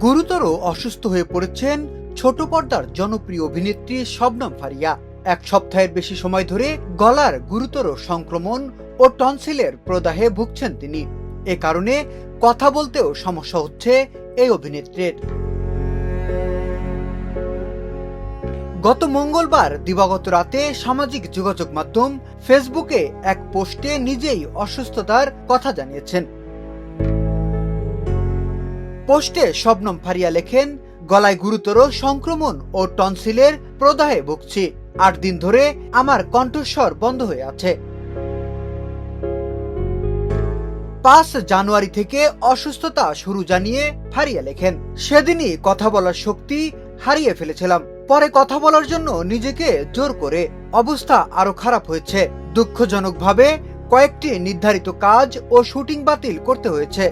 গুরুতর অসুস্থ হয়ে পড়েছেন ছোট পর্দার জনপ্রিয় অভিনেত্রী শবনম ফারিয়া। এক সপ্তাহের বেশি সময় ধরে গলার গুরুতর সংক্রমণ ও টনসিলের প্রদাহে ভুগছেন তিনি। এ কারণে কথা বলতেও সমস্যা হচ্ছে এই অভিনেত্রীর। গত মঙ্গলবার দিবাগত রাতে সামাজিক যোগাযোগ মাধ্যম ফেসবুকে এক পোস্টে নিজেই অসুস্থতার কথা জানিয়েছেন। পোস্টে শবনম ফারিয়া লেখেন, গলায় গুরুতর সংক্রমণ ও টনসিলের প্রদাহে ভুগছি। 8 দিন ধরে আমার কণ্ঠস্বর বন্ধ হয়ে আছে। 5 জানুয়ারি থেকে অসুস্থতা শুরু জানিয়ে ফারিয়া লেখেন, সেদিনই কথা বলার শক্তি হারিয়ে ফেলেছিলাম। পরে কথা বলার জন্য নিজেকে জোর করে অবস্থা আরো খারাপ হয়েছে। দুঃখজনকভাবে কয়েকটি নির্ধারিত কাজ ও শুটিং বাতিল করতে হয়েছে।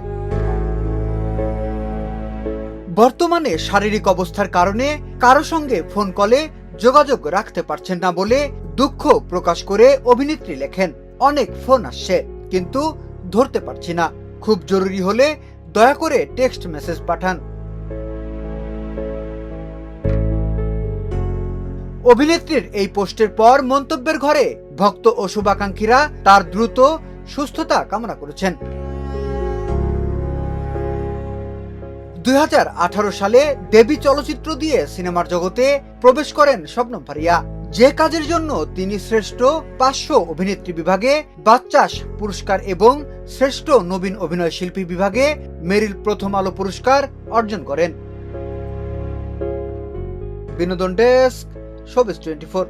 বর্তমানে শারীরিক অবস্থার কারণে কারো সঙ্গে ফোন কলে যোগাযোগ রাখতে পারছেন না বলে দুঃখ প্রকাশ করে অভিনেত্রী লেখেন, অনেক ফোন আসছে কিন্তু ধরতে পারছি না, খুব জরুরি হলে দয়া করে টেক্সট মেসেজ পাঠান। অভিনেত্রীর এই পোস্টের পর মন্তব্যের ঘরে ভক্ত ও শুভাকাঙ্ক্ষীরা তার দ্রুত সুস্থতা কামনা করেছেন। 2018 সালে দেবী চলচ্চিত্র দিয়ে সিনেমার জগতে প্রবেশ করেন শবনম ফারিয়া, যে কাজের জন্য তিনি শ্রেষ্ঠ 500 অভিনেত্রী বিভাগে বাচ্চাস পুরস্কার এবং শ্রেষ্ঠ নবীন অভিনয় শিল্পী বিভাগে মেরিল প্রথম আলো পুরস্কার অর্জন করেন। বিনোদন ডেস্ক, শোবিজ 24।